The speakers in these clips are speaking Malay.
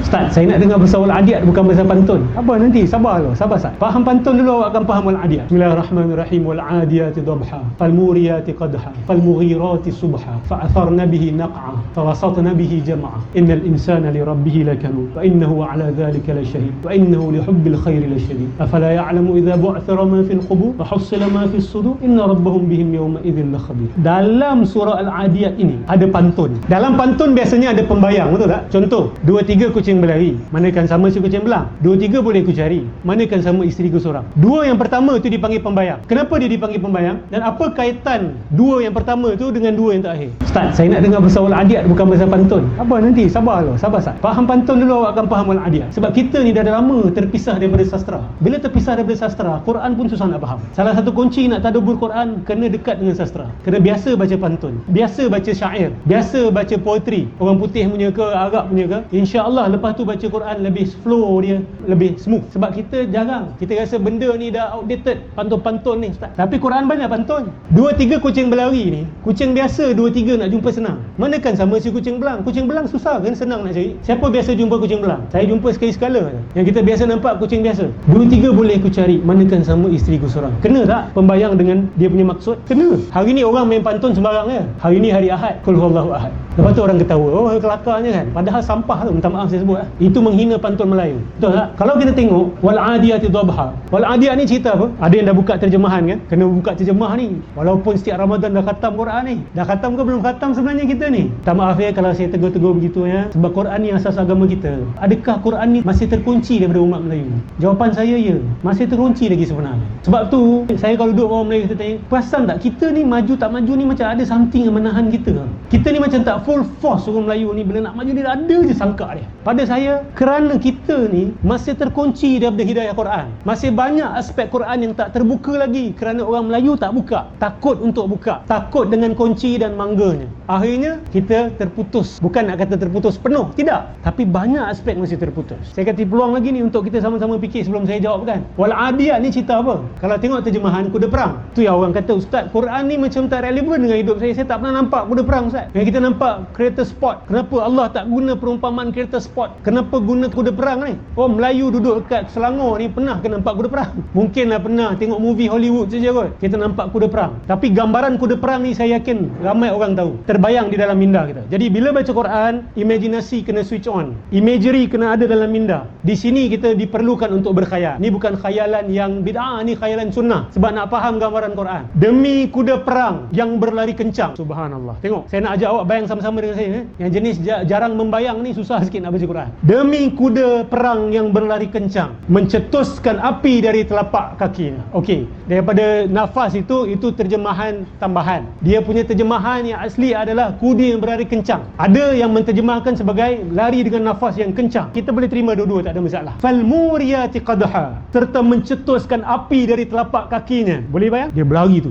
Ustaz, saya nak dengar bahasa Wal-Adiyat bukan bahasa pantun. Apa nanti? Sabar lo, sabar Ustaz. Faham pantun dulu awak akan faham Wal-Adiyat. Bismillahirrahmanirrahim. Wal-Adiyati dhabha, fal-muriyati qadha, fal-mughirati subha, fa'atharna bihi naq'a, fawasatna bihi jam'a. Innal insana li rabbih lakanud, wa innahu 'ala dhalika lasyahid, wa innahu li hubbil khairi lasyadid. Afala ya'lamu idza bu'thira ma fil qubur wa hussila ma fis sudur inna rabbahum bihim yawma idzin lakhabir. Dalam surah Al-Adiyat ini ada pantun. Dalam pantun biasanya ada pembayang, betul tak? Contoh, 2-3 kucing berlari, manakan sama si kucing belang. 2-3 boleh ku cari, manakan sama isteri ku seorang. 2 yang pertama tu dipanggil pembayang. Kenapa dia dipanggil pembayang? Dan apa kaitan 2 yang pertama tu dengan 2 yang terakhir? Ustaz, saya nak dengar bahasa Wal-Adiyat bukan bahasa pantun. Apa nanti? Sabar lo, sabar Ustaz. Faham pantun dulu awak akan faham Wal-Adiyat. Sebab kita ni dah lama terpisah daripada sastra. Bila terpisah daripada sastra, Quran pun susah nak faham. Salah satu kunci nak tadabbur Quran, kena dekat dengan sastra. Kena biasa baca pantun, biasa baca syair, biasa baca poetry, orang putih punya ke, Arab punya ke. InsyaAllah lepas tu baca Quran lebih flow dia, lebih smooth. Sebab kita jarang, kita rasa benda ni dah outdated, pantun-pantun ni Ustaz. Tapi Quran banyak pantun. 2-3 kucing berlari ni, kucing biasa 2-3 nak jumpa senang. Manakan sama si kucing belang. Kucing belang susah kan, senang nak cari. Siapa biasa jumpa kucing belang? Saya jumpa sekali-sekala. Yang kita biasa nampak kucing biasa. 2-3 boleh ku cari, manakan sama isteri ku seorang. Kena tak pembayang dengan dia punya maksud? Kena. Hari ni orang main pantun sembarang ya. Hari ni hari Ahad, Qul huwallahu ahad. Lepas tu orang ketawa, oh kelakarnya kan. Padahal sampah tu, minta maaf saya sebut lah. Itu menghina pantun Melayu. Betul tak? Kalau kita tengok Wal-Adiyati dhabha. Wal-Adiyat ni cerita apa? Ada yang dah buka terjemahan kan? Kena buka terjemah ni. Walaupun setiap Ramadan dah khatam Quran ni. Dah khatam ke belum khatam sebenarnya kita ni? Minta maaf ya kalau saya tegur-tegur begitu ya. Sebab Quran ni asas agama kita. Adakah Quran ni masih terkunci daripada umat Melayu? Jawapan saya ya. Masih terkunci lagi sebenarnya. Sebab tu saya kalau duduk orang Melayu kita tanya, perasan tak kita ni maju tak maju ni macam ada something yang menahan kita. Kita ni macam tak full force orang Melayu ni, bila nak maju dia ada je sangka dia. Pada saya, kerana kita ni masih terkunci daripada hidayah Quran. Masih banyak aspek Quran yang tak terbuka lagi kerana orang Melayu tak buka. Takut untuk buka. Takut dengan kunci dan mangganya. Akhirnya kita terputus. Bukan nak kata terputus penuh, tidak. Tapi banyak aspek masih terputus. Saya kata peluang lagi ni untuk kita sama-sama fikir sebelum saya jawab kan. Wal-Adiyat ni cerita apa? Kalau tengok terjemahan kuda perang, tu yang orang kata, Ustaz, Quran ni macam tak relevan dengan hidup saya. Saya tak pernah nampak kuda perang Ustaz. Yang kita nampak kereta sport. Kenapa Allah tak guna perumpamaan kereta sport? Kenapa guna kuda perang ni? Oh, Melayu duduk dekat Selangor ni pernah ke nampak kuda perang? Mungkinlah pernah tengok movie Hollywood saja kot, kita nampak kuda perang. Tapi gambaran kuda perang ni saya yakin ramai orang tahu, terbayang di dalam minda kita. Jadi bila baca Quran, imajinasi kena switch on, imagery kena ada dalam minda. Di sini kita diperlukan untuk berkhayal. Ni bukan khayalan yang bid'ah, ni khayalan sunnah. Sebab nak faham gambaran Quran. Demi kuda perang yang berlari kencang. Subhanallah. Tengok, saya nak ajak awak bayang sama-sama dengan saya. Yang jenis jarang membayang ni susah sikit nak baca Quran. Demi kuda perang yang berlari kencang, mencetuskan api dari telapak kakinya. Okey, daripada nafas itu terjemahan tambahan. Dia punya terjemahan yang asli adalah kuda yang berlari kencang. Ada yang menterjemahkan sebagai lari dengan nafas yang kencang. Kita boleh terima dua-dua, tak ada masalah. Fal muriyati qadha, serta mencetuskan api dari telapak kakinya. Boleh bayang? Dia berlari tu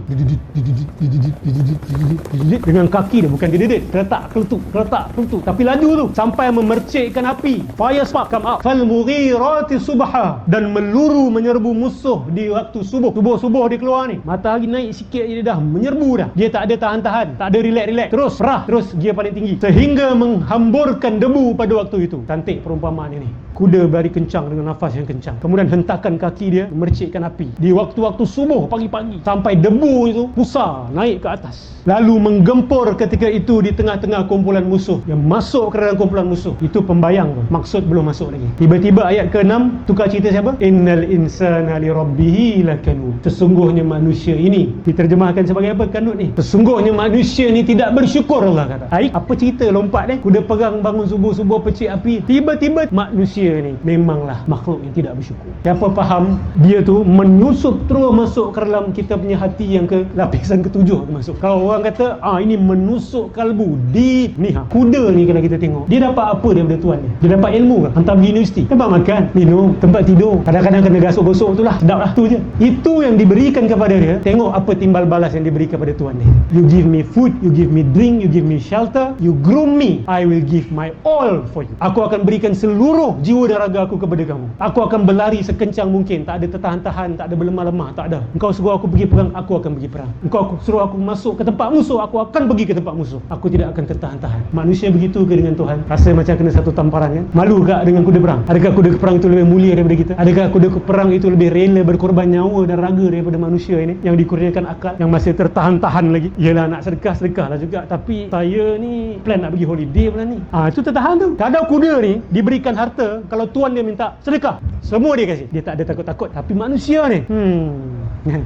dengan kaki dia, bukan dia keletak keletuk, tapi laju tu sampai memercikkan api. Fire spark come out. Fal mughirati subha, dan meluru menyerbu musuh di waktu subuh dia keluar ni. Matahari naik sikit dia dah menyerbu dah. Dia tak ada tahan-tahan, tak ada relax, terus perah, terus gear paling tinggi sehingga menghamburkan debu pada waktu itu. Cantik perumpamaan ini. Kuda berlari kencang dengan nafas yang kencang, kemudian hentakan kaki dia memercikkan api di waktu-waktu subuh pagi-pagi sampai debu itu pusar naik ke atas, lalu menggempur ketika itu di tengah-tengah kumpulan musuh yang masuk ke dalam kumpulan musuh. Itu pembayang tu, maksud belum masuk lagi. Tiba-tiba ayat ke-6 tukar cerita siapa? Innal insana li rabbihi lakanud, sesungguhnya manusia ini diterjemahkan sebagai apa kanut ni? Sesungguhnya manusia ni tidak bersyukur, Allah kata. Apa cerita lompat ni? Kuda perang bangun subuh-subuh pecik api, tiba-tiba manusia ni memanglah makhluk yang tidak bersyukur. Siapa faham, dia tu menyusup terus masuk ke dalam kita punya hati yang ke lapisan ke-7 masuk. Kalau orang kata ini menusuk kalbu deep ni kuda ni, kalau kita tengok dia dapat apa daripada tuan dia? Dia dapat ilmu ke? Hantar pergi universiti, tempat makan, minum, tempat tidur, kadang-kadang kena gosok-gosok tu lah, sedap lah tu je. Itu yang diberikan kepada dia. Tengok apa timbal balas yang diberi kepada tuan dia. You give me food, you give me drink, you give me shelter, you groom me, I will give my all for you. Aku akan berikan seluruh jiwa dan raga aku kepada kamu. Aku akan berlari sekencang mungkin, tak ada tertahan-tahan, tak ada berlemah-lemah, tak ada. Engkau suruh aku pergi perang, aku akan pergi perang. Engkau suruh aku masuk ke tempat musuh, aku akan pergi ke tempat musuh. Aku tidak akan tertahan-tahan. Manusia begitu ke dengan Tuhan? Rasa macam kena satu tamparan perang kan? Malu tak dengan kuda perang? Adakah kuda perang itu lebih mulia daripada kita? Adakah kuda perang itu lebih rela berkorban nyawa dan raga daripada manusia ini yang dikurniakan akal, yang masih tertahan-tahan lagi? Yelah, nak sedekah lah juga, tapi saya ni plan nak pergi holiday bulan ni. Itu tertahan tu. Kadang kuda ni diberikan harta, kalau tuan dia minta sedekah, semua dia kasih. Dia tak ada takut-takut. Tapi manusia ni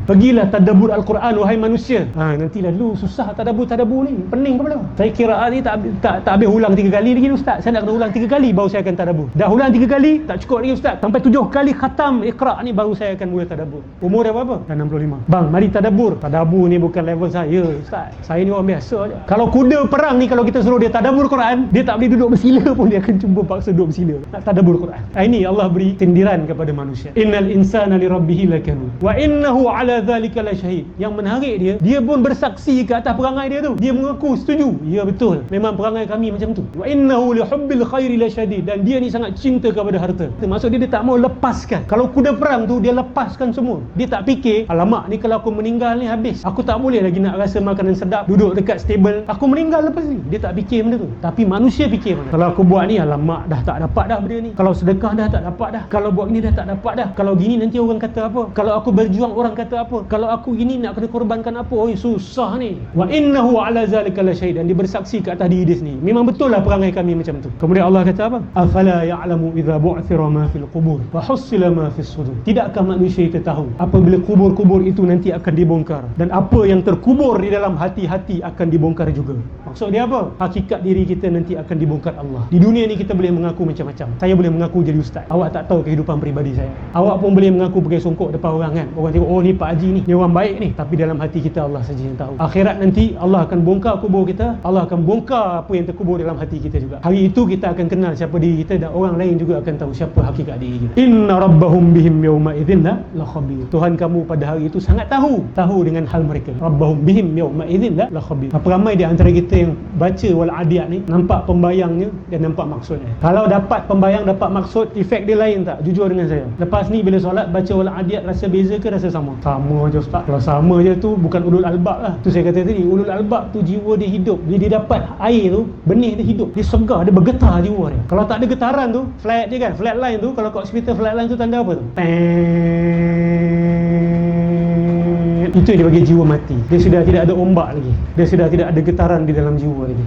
pergilah tadabbur Al-Quran wahai manusia. Nantilah dulu susah tadabbur ni, pening kepala. Saya qiraat ni tak habis ulang 3 kali lagi ustaz. Saya nak kena ulang 3 kali baru saya akan tadabbur. Dah ulang 3 kali tak cukup lagi ustaz. Sampai 7 kali khatam Iqra ni baru saya akan mula tadabbur. Umur dah berapa? Dah 65. Bang, mari tadabbur. Tadabbur ni bukan level saya ustaz. Saya ni orang biasa je. Kalau kuda perang ni, kalau kita suruh dia tadabbur Quran, dia tak boleh duduk bersila pun, dia akan cuba paksa duduk bersila nak tadabbur Quran. Ini Allah beri sindiran kepada manusia. Innal insana li rabbih lakanud wa innahu ala dhalika lasyahid. Yang menarik dia pun bersaksi ke atas perangai dia tu. Dia mengaku setuju, ya betul, memang perangai kami macam tu. Wa innahu li hubbil khairi lasyadid. Dan dia ni sangat cinta kepada harta. Maksud dia tak mau lepaskan. Kalau kuda perang tu dia lepaskan semua. Dia tak fikir, alamak ni kalau aku meninggal ni habis, aku tak boleh lagi nak rasa makanan sedap, duduk dekat stable, aku meninggal lepas ni. Dia tak fikir benda tu. Tapi manusia fikir benda. Kalau aku buat ni, alamak dah tak dapat dah benda ni. Kalau sedekah dah tak dapat dah. Kalau buat ni dah tak dapat dah. Kalau gini nanti orang kata apa? Kalau aku berjuang orang kata apa? Kalau aku gini nak kena korbankan apa? Oi, susah ni. Wa innahu ala zalika lasyahid. Dan dia bersaksi ke atas diri dia sendiri, memang betul lah perangai kami macam tu. Kemudian Allah kata apa? Afala ya'lamu idza bu'thira ma fil qubur wa hussila ma fis sudur. Tidakkah manusia itu tahu apabila kubur-kubur itu nanti akan dibongkar, dan apa yang terkubur di dalam hati-hati akan dibongkar juga. Maksud dia apa? Hakikat diri kita nanti akan dibongkar Allah. Di dunia ni kita boleh mengaku macam-macam. Saya boleh mengaku jadi ustaz. Awak tak tahu kehidupan peribadi saya. Awak pun boleh mengaku pakai songkok depan orang kan. Orang tengok, oh ni Pak Haji ni, dia orang baik ni. Tapi dalam hati kita Allah saja yang tahu. Akhirat nanti Allah akan bongkar kubur kita. Allah akan bongkar apa yang terkubur dalam hati kita juga. Hari itu kita akan kenal siapa diri kita, dan orang lain juga akan tahu siapa hakikat diri kita. Inna rabbahum bihim yawma idzin la khabir. Tuhan kamu pada hari itu sangat tahu dengan hal mereka. Rabbahum bihim yawma idzin la khabir. Apa ramai di antara kita yang baca wal adiyat ni nampak pembayangnya dan nampak maksudnya. Kalau dapat pembayang, dapat maksud, efek dia lain tak? Jujur dengan saya. Lepas ni bila solat baca wal adiyat, rasa beza ke rasa sama? Sama je ustaz. Kalau sama je tu bukan ulul albab lah. Tu saya kata tadi, ulul albab tu jiwa dia hidup. Dia dapat air tu, benih dia hidup. Dia segar, dia bergetar jiwa dia. Kalau tak ada getaran tu, flat je kan, flat line tu, kalau kat hospital flat line tu tanda apa tu? Itu yang dia bagi jiwa mati. Dia sudah tidak ada ombak lagi. Dia sudah tidak ada getaran di dalam jiwa lagi.